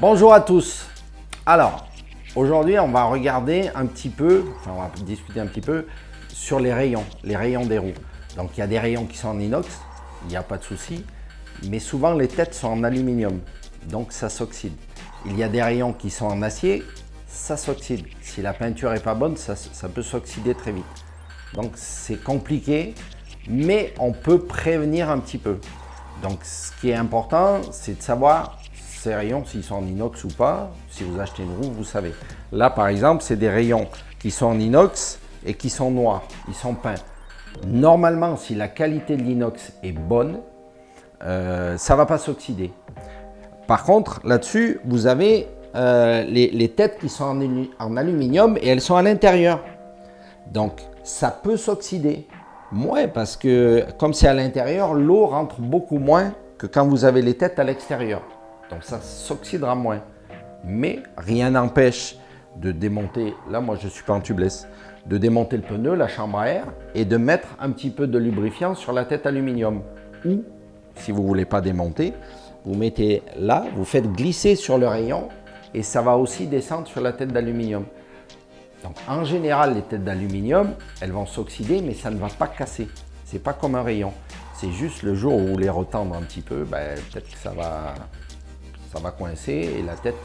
Bonjour à tous. Alors, aujourd'hui, on va regarder un petit peu, enfin, on va discuter un petit peu sur les rayons des roues. Donc, il y a des rayons qui sont en inox, il n'y a pas de souci, mais souvent les têtes sont en aluminium, donc ça s'oxyde. Il y a des rayons qui sont en acier, ça s'oxyde. Si la peinture n'est pas bonne, ça peut s'oxyder très vite. Donc, c'est compliqué, mais on peut prévenir un petit peu. Donc, ce qui est important, c'est de savoir ces rayons, s'ils sont en inox ou pas. Si vous achetez une roue, vous savez. Là, par exemple, c'est des rayons qui sont en inox et qui sont noirs. Ils sont peints. Normalement, si la qualité de l'inox est bonne, ça ne va pas s'oxyder. Par contre, là-dessus, vous avez les têtes qui sont en aluminium et elles sont à l'intérieur. Donc, ça peut s'oxyder. Ouais, parce que comme c'est à l'intérieur, l'eau rentre beaucoup moins que quand vous avez les têtes à l'extérieur. Donc ça s'oxydera moins. Mais rien n'empêche de démonter, là moi je suis pas en tubeless, de démonter le pneu, la chambre à air et de mettre un petit peu de lubrifiant sur la tête aluminium. Ou, si vous ne voulez pas démonter, vous mettez là, vous faites glisser sur le rayon et ça va aussi descendre sur la tête d'aluminium. Donc en général, les têtes d'aluminium, elles vont s'oxyder, mais ça ne va pas casser. C'est pas comme un rayon. C'est juste le jour où vous les retendre un petit peu, peut-être que ça va coincer et la tête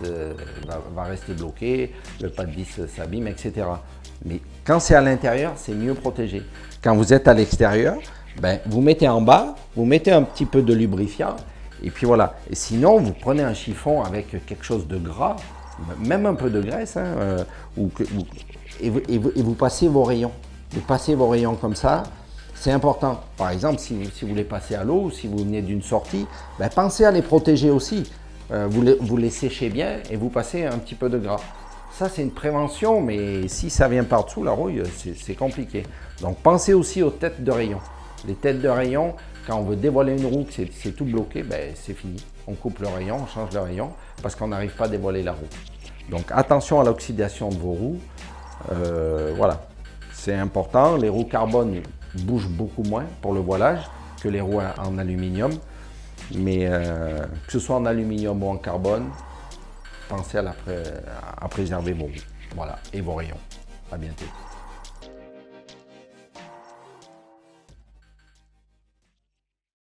va rester bloquée, le pas de vis s'abîme, etc. Mais quand c'est à l'intérieur, c'est mieux protégé. Quand vous êtes à l'extérieur, vous mettez en bas, vous mettez un petit peu de lubrifiant et puis voilà. Et sinon, vous prenez un chiffon avec quelque chose de gras, même un peu de graisse, et vous passez vos rayons. Vous passez vos rayons comme ça, c'est important. Par exemple, si vous les passez à l'eau ou si vous venez d'une sortie, pensez à les protéger aussi. Vous les séchez bien et vous passez un petit peu de gras. Ça, c'est une prévention, mais si ça vient par-dessous, la rouille, c'est compliqué. Donc, pensez aussi aux têtes de rayon. Les têtes de rayon, quand on veut dévoiler une roue, que c'est tout bloqué, c'est fini. On coupe le rayon, on change le rayon, parce qu'on n'arrive pas à dévoiler la roue. Donc, attention à l'oxydation de vos roues. Voilà, c'est important. Les roues carbone bougent beaucoup moins pour le voilage que les roues en aluminium. Mais que ce soit en aluminium ou en carbone, pensez à préserver vos roues. Voilà, et vos rayons. À bientôt.